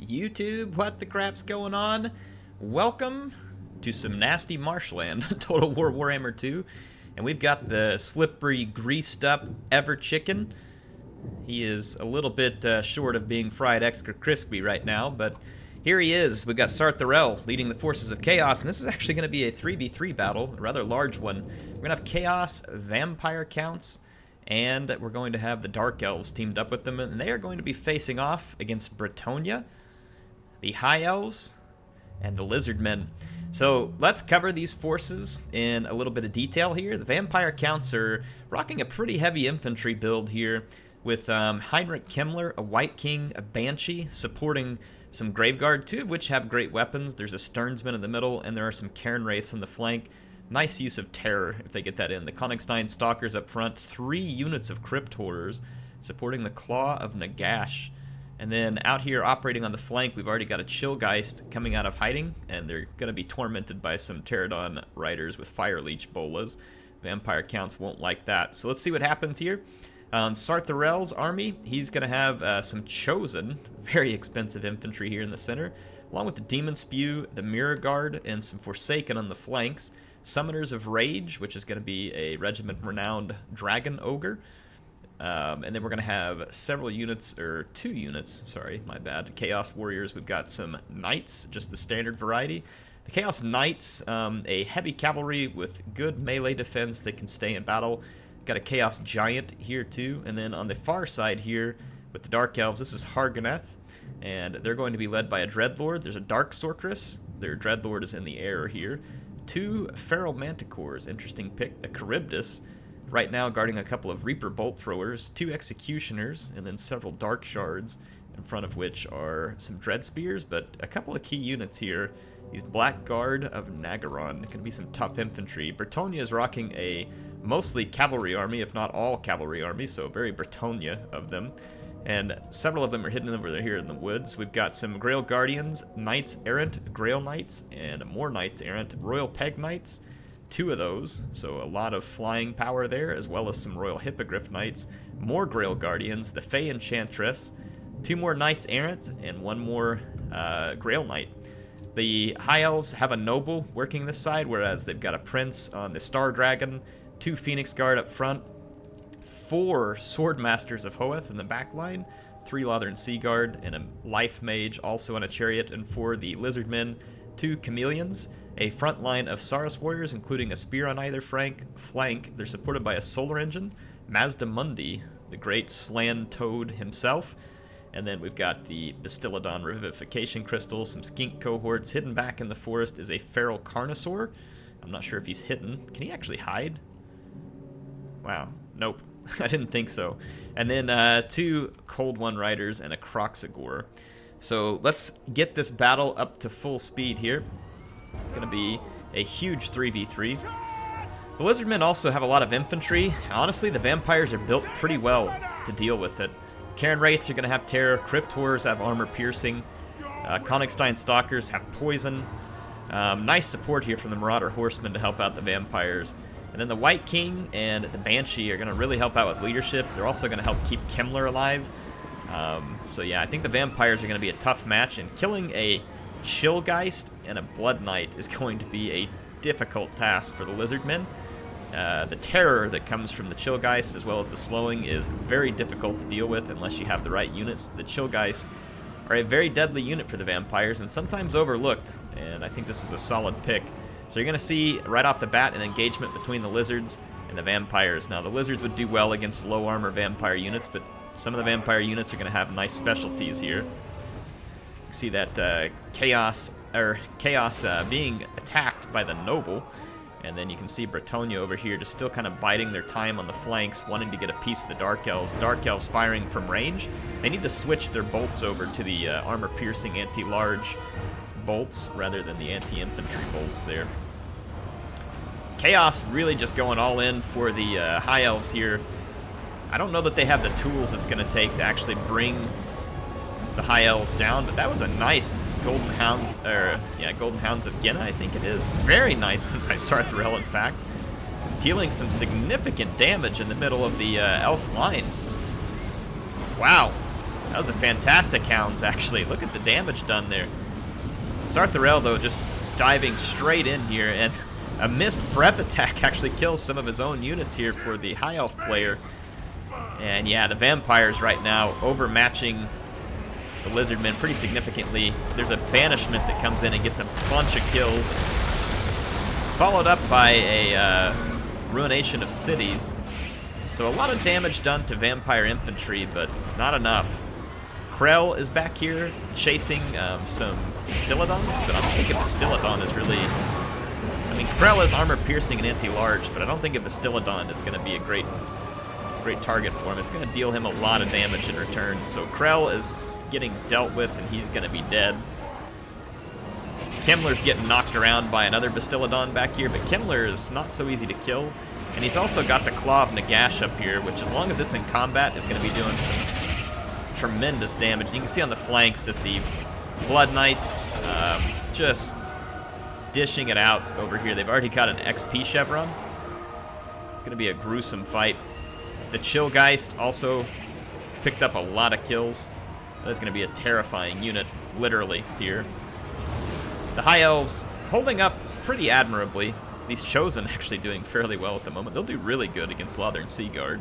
YouTube, what the crap's going on? Welcome to some nasty marshland, Total War Warhammer 2. And we've got the slippery, greased up Ever Chicken. He is a little bit short of being fried extra crispy right now, but here he is. We've got Sulphur leading the forces of Chaos, and this is actually going to be a 3v3 battle, a rather large one. We're going to have Chaos Vampire counts, and we're going to have the Dark Elves teamed up with them, and they are going to be facing off against Bretonnia, the High Elves, and the Lizard Men. So let's cover these forces in a little bit of detail here. The Vampire counts are rocking a pretty heavy infantry build here, with Heinrich Kemmler, a White King, a Banshee, supporting some Graveguard, two of which have great weapons. There's a Sternsman in the middle, and there are some Cairn Wraiths on the flank. Nice use of terror if they get that in. The Königstein Stalkers up front, 3 units of Crypt Horrors supporting the Claw of Nagash. And then out here operating on the flank, we've already got a Chillgeist coming out of hiding, and they're going to be tormented by some Pterodon riders with Fire Leech bolas. Vampire counts won't like that. So let's see what happens here. On Sartharel's army, he's going to have some Chosen, very expensive infantry here in the center, along with the Demon Spew, the Mirror Guard, and some Forsaken on the flanks. Summoners of Rage, which is going to be a regiment-renowned Dragon Ogre. And then we're going to have several units, or 2 units, sorry, my bad, Chaos Warriors. We've got some Knights, just the standard variety. The Chaos Knights, a heavy cavalry with good melee defense that can stay in battle. Got a Chaos Giant here too, and then on the far side here with the Dark Elves, this is Harganeth, and they're going to be led by a Dreadlord. There's a Dark Sorceress. Their Dreadlord is in the air here. 2 Feral Manticores, interesting pick. A Charybdis, right now guarding a couple of Reaper Bolt Throwers, 2 Executioners, and then several Dark Shards, in front of which are some Dread Spears, but a couple of key units here. These Black Guard of Nagaron, going to be some tough infantry. Bretonnia is rocking a mostly cavalry army, if not all cavalry army, so very Bretonnia of them. And several of them are hidden over here in the woods. We've got some Grail Guardians, Knights Errant, Grail Knights, and more Knights Errant, Royal Peg Knights, 2 of those, so a lot of flying power there, as well as some Royal Hippogriff Knights, more Grail Guardians, the Fey Enchantress, 2 more Knights Errant, and 1 more Grail Knight. The High Elves have a Noble working this side, whereas they've got a Prince on the Star Dragon, 2 Phoenix Guard up front, 4 Sword Masters of Hoeth in the back line, 3 Lothern Sea Guard, and a Life Mage also on a chariot, and for the Lizard Men, 2 Chameleons, a front line of Saurus Warriors, including a Spear on either flank. They're supported by a Solar Engine, Mazda Mundi, the great Slan Toad himself, and then we've got the Bastillodon Revivification Crystal, some Skink cohorts. Hidden back in the forest is a Feral Carnosaur. I'm not sure if he's hidden. Can he actually hide? Wow. Nope. I didn't think so. And then 2 Cold One Riders and a Croxagore. So let's get this battle up to full speed here. It's going to be a huge 3v3. The Lizardmen also have a lot of infantry. Honestly, the Vampires are built pretty well to deal with it. Cairn Wraiths are going to have terror. Crypt Horrors have armor piercing. Königstein Stalkers have poison. Nice support here from the Marauder Horsemen to help out the Vampires. And then the White King and the Banshee are going to really help out with leadership. They're also going to help keep Kemmler alive. So yeah, I think the Vampires are going to be a tough match, and killing a Chillgeist and a Blood Knight is going to be a difficult task for the Lizard Men. The terror that comes from the Chillgeist, as well as the slowing, is very difficult to deal with unless you have the right units. The Chillgeist are a very deadly unit for the Vampires, and sometimes overlooked, and I think this was a solid pick. So you're going to see right off the bat an engagement between the Lizards and the Vampires. Now, the Lizards would do well against low armor Vampire units, but some of the Vampire units are going to have nice specialties here. You see that Chaos being attacked by the Noble. And then you can see Bretonnia over here just still kind of biding their time on the flanks, wanting to get a piece of the Dark Elves. The Dark Elves firing from range. They need to switch their bolts over to the armor-piercing anti-large bolts rather than the anti-infantry bolts there. Chaos really just going all in for the High Elves here. I don't know that they have the tools it's going to take to actually bring the High Elves down, but that was a nice Golden Hounds of Genna, I think it is. Very nice one by Sartharel, in fact. Dealing some significant damage in the middle of the elf lines. Wow. That was a fantastic Hounds, actually. Look at the damage done there. Sulphur, though, just diving straight in here, and a missed breath attack actually kills some of his own units here for the high elf player. And yeah, the vampires right now overmatching the lizardmen pretty significantly. There's a banishment that comes in and gets a bunch of kills. It's followed up by a ruination of cities. So a lot of damage done to vampire infantry, but not enough. Krell is back here chasing some Bastillodons, but I don't think a Bastillodon is really... I mean, Krell is armor-piercing and anti-large, but I don't think a Bastillodon is going to be a great target for him. It's going to deal him a lot of damage in return. So Krell is getting dealt with, and he's going to be dead. Kimmler's getting knocked around by another Bastillodon back here, but Kimmler is not so easy to kill. And he's also got the Claw of Nagash up here, which as long as it's in combat is going to be doing some tremendous damage. You can see on the flanks that the Blood Knights just dishing it out over here. They've already got an XP chevron. It's going to be a gruesome fight. The Chillgeist also picked up a lot of kills. That is going to be a terrifying unit, literally, here. The High Elves holding up pretty admirably. These Chosen actually doing fairly well at the moment. They'll do really good against Lothern Seaguard.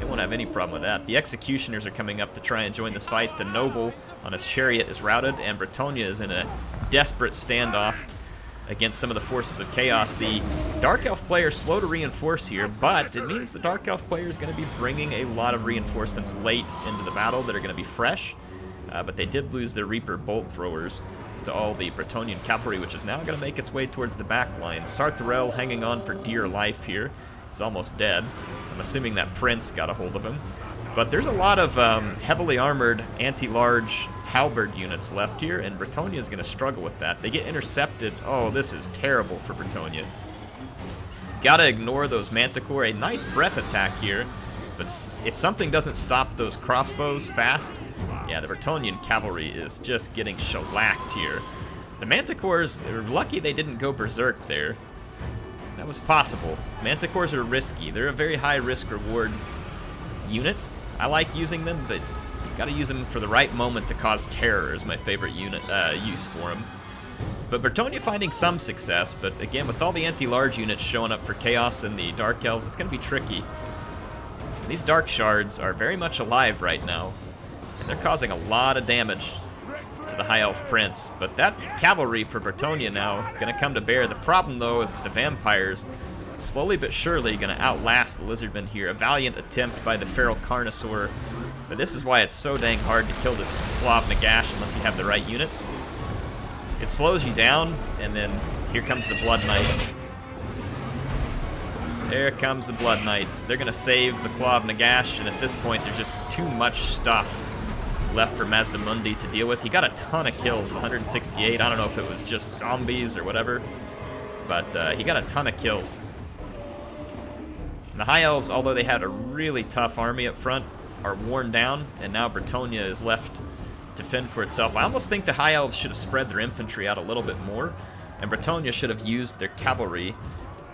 They won't have any problem with that. The Executioners are coming up to try and join this fight. The Noble on his chariot is routed, and Bretonnia is in a desperate standoff against some of the forces of chaos. The Dark Elf player is slow to reinforce here, but it means the Dark Elf player is going to be bringing a lot of reinforcements late into the battle that are going to be fresh. But they did lose their Reaper bolt throwers to all the Bretonian cavalry, which is now going to make its way towards the back line. Sartharel hanging on for dear life here. He's almost dead. I'm assuming that Prince got a hold of him. But there's a lot of heavily armored anti-large halberd units left here, and Bretonnia is going to struggle with that. They get intercepted. Oh, this is terrible for Bretonnia. Gotta ignore those Manticore. A nice breath attack here, but if something doesn't stop those crossbows fast, yeah, the Bretonian cavalry is just getting shellacked here. The Manticores, they're lucky they didn't go berserk there. That was possible. Manticores are risky. They're a very high risk-reward unit. I like using them, but gotta use them for the right moment to cause terror is my favorite unit use for them. But Bretonnia finding some success, but again, with all the anti-large units showing up for Chaos and the Dark Elves, it's gonna be tricky. And these Dark Shards are very much alive right now, and they're causing a lot of damage to the High Elf Prince. But that cavalry for Bretonnia now gonna come to bear. The problem, though, is that the Vampires, slowly but surely, gonna outlast the Lizardmen here. A valiant attempt by the Feral Carnosaur. But this is why it's so dang hard to kill this Claw of Nagash unless you have the right units. It slows you down, and then here comes the Blood Knight. There comes the Blood Knights. They're going to save the Claw of Nagash, and at this point there's just too much stuff left for Mazdamundi to deal with. He got a ton of kills, 168. I don't know if it was just zombies or whatever, but he got a ton of kills. And the High Elves, although they had a really tough army up front, are worn down, and now Bretonnia is left to fend for itself. I almost think the High Elves should have spread their infantry out a little bit more, and Bretonnia should have used their cavalry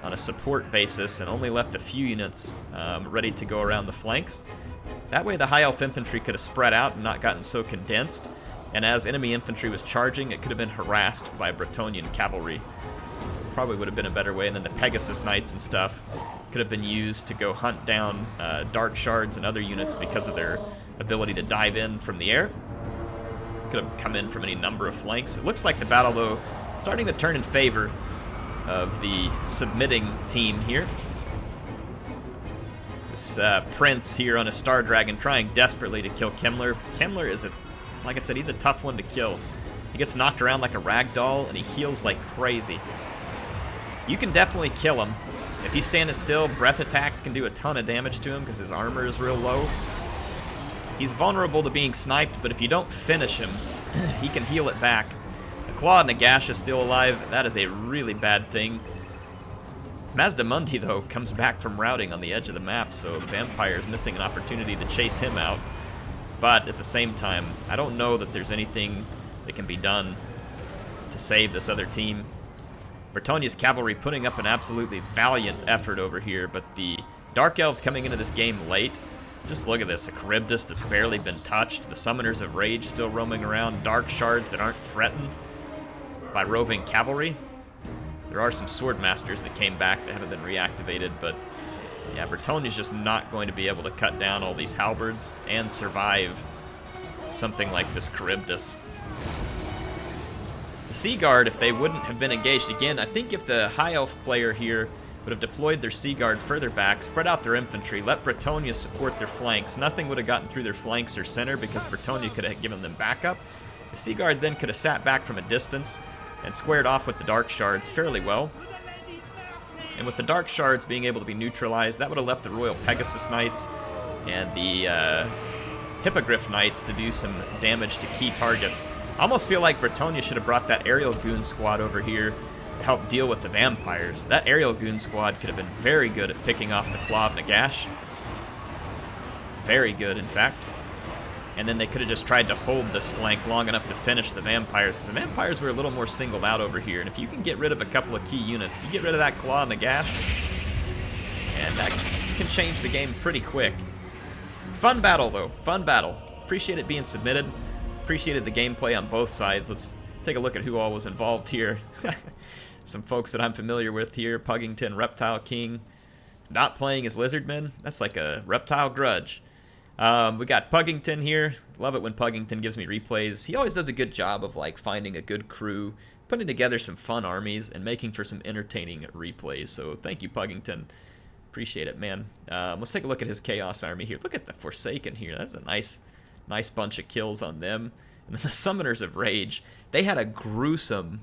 on a support basis and only left a few units ready to go around the flanks. That way the High Elf infantry could have spread out and not gotten so condensed, and as enemy infantry was charging, it could have been harassed by Bretonian cavalry. Probably would have been a better way, and then the Pegasus Knights and stuff could have been used to go hunt down Dark Shards and other units because of their ability to dive in from the air. Could have come in from any number of flanks. It looks like the battle, though, starting to turn in favor of the submitting team here. This Prince here on a Star Dragon trying desperately to kill Kimmler. Kimmler is, like I said, he's a tough one to kill. He gets knocked around like a rag doll, and he heals like crazy. You can definitely kill him. If he's standing still, breath attacks can do a ton of damage to him because his armor is real low. He's vulnerable to being sniped, but if you don't finish him, he can heal it back. The Claw of Nagash is still alive. That is a really bad thing. Mazdamundi, though, comes back from routing on the edge of the map, so Vampire is missing an opportunity to chase him out. But at the same time, I don't know that there's anything that can be done to save this other team. Bretonnia's cavalry putting up an absolutely valiant effort over here, but the Dark Elves coming into this game late Just look at this, a Charybdis that's barely been touched, the Summoners of Rage still roaming around, Dark Shards that aren't threatened by roving cavalry. There are some Sword Masters that came back that haven't been reactivated, but yeah, Bretonnia's just not going to be able to cut down all these halberds and survive something like this Charybdis. The Sea Guard, if they wouldn't have been engaged, again, I think if the High Elf player here would have deployed their Sea Guard further back, spread out their infantry, let Bretonnia support their flanks, nothing would have gotten through their flanks or center because Bretonnia could have given them backup. The Sea Guard then could have sat back from a distance and squared off with the Dark Shards fairly well. And with the Dark Shards being able to be neutralized, that would have left the Royal Pegasus Knights and the Hippogriff Knights to do some damage to key targets. I almost feel like Bretonnia should have brought that aerial goon squad over here to help deal with the vampires. That aerial goon squad could have been very good at picking off the Claw of Nagash. Very good, in fact. And then they could have just tried to hold this flank long enough to finish the vampires. The vampires were a little more singled out over here, and if you can get rid of a couple of key units, you get rid of that Claw of Nagash, and that can change the game pretty quick. Fun battle, though. Fun battle. Appreciate it being submitted. Appreciated the gameplay on both sides. Let's take a look at who all was involved here. Some folks that I'm familiar with here. Puggington, Reptile King. Not playing as Lizardmen. That's like a reptile grudge. We got Puggington here. Love it when Puggington gives me replays. He always does a good job of like finding a good crew, putting together some fun armies, and making for some entertaining replays. So thank you, Puggington. Appreciate it, man. Let's take a look at his Chaos Army here. Look at the Forsaken here. That's a nice bunch of kills on them. And then the Summoners of Rage, they had a gruesome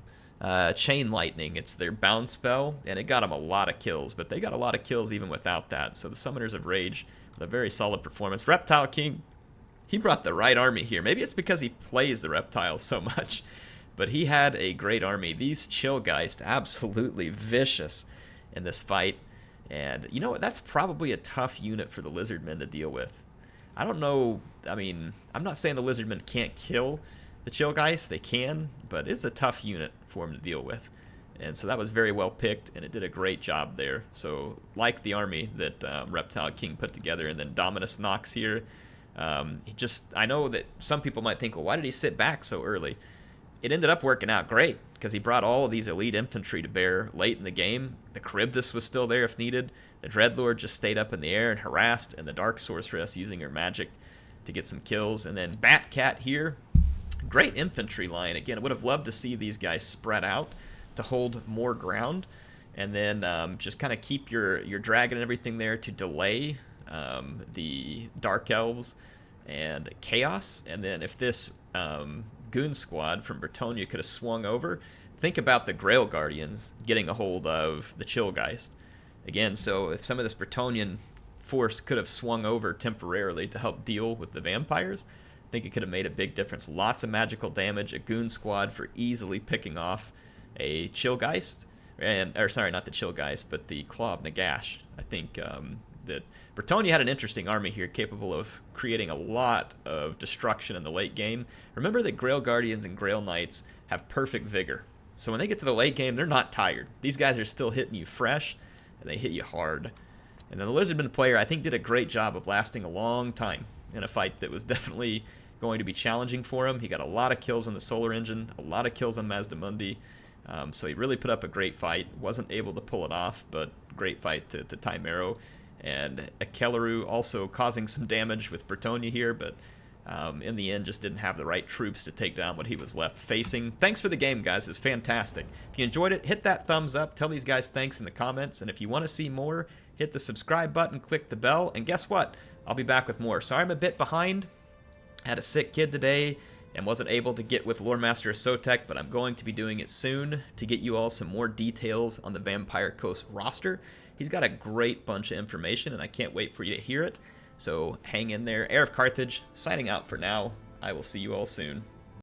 Chain Lightning. It's their bound spell, and it got them a lot of kills, but they got a lot of kills even without that. So the Summoners of Rage, with a very solid performance. Reptile King, he brought the right army here. Maybe it's because he plays the reptiles so much, but he had a great army. These Chillgeist, absolutely vicious in this fight. And you know what? That's probably a tough unit for the Lizardmen to deal with. I don't know. I mean, I'm not saying the Lizardmen can't kill the Chillgeist. They can, but it's a tough unit for them to deal with. And so that was very well picked, and it did a great job there. So, like the army that Reptile King put together, and then Dominus Nox here. I know that some people might think, well, why did he sit back so early? It ended up working out great, because he brought all of these elite infantry to bear late in the game. The Charybdis was still there if needed. The Dreadlord just stayed up in the air and harassed, and the Dark Sorceress using her magic to get some kills. And then Batcat here, great infantry line. Again, I would have loved to see these guys spread out to hold more ground, and then just kind of keep your dragon and everything there to delay the Dark Elves and Chaos. And then if this goon squad from Bretonnia could have swung over, think about the Grail Guardians getting a hold of the Chillgeist. Again, so if some of this Bretonian force could have swung over temporarily to help deal with the vampires, I think it could have made a big difference. Lots of magical damage, a goon squad for easily picking off a Chillgeist, or sorry, not the Chillgeist, but the Claw of Nagash. I think that Bretonnia had an interesting army here, capable of creating a lot of destruction in the late game. Remember that Grail Guardians and Grail Knights have perfect vigor, so when they get to the late game, they're not tired. These guys are still hitting you fresh, and they hit you hard. And then the Lizardman player, I think, did a great job of lasting a long time in a fight that was definitely going to be challenging for him. He got a lot of kills on the Solar Engine, a lot of kills on Mazdamundi. So he really put up a great fight. Wasn't able to pull it off, but great fight to Timero. And Akelaru also causing some damage with Bretonnia here, but in the end just didn't have the right troops to take down what he was left facing. Thanks for the game, guys. It's fantastic. If you enjoyed it, hit that thumbs up. Tell these guys thanks in the comments. And if you want to see more, hit the subscribe button, click the bell, and guess what? I'll be back with more. Sorry I'm a bit behind. I had a sick kid today and wasn't able to get with Lore Master Sotek, but I'm going to be doing it soon to get you all some more details on the Vampire Coast roster. He's got a great bunch of information, and I can't wait for you to hear it. So hang in there. HeirofCarthage, signing out for now. I will see you all soon.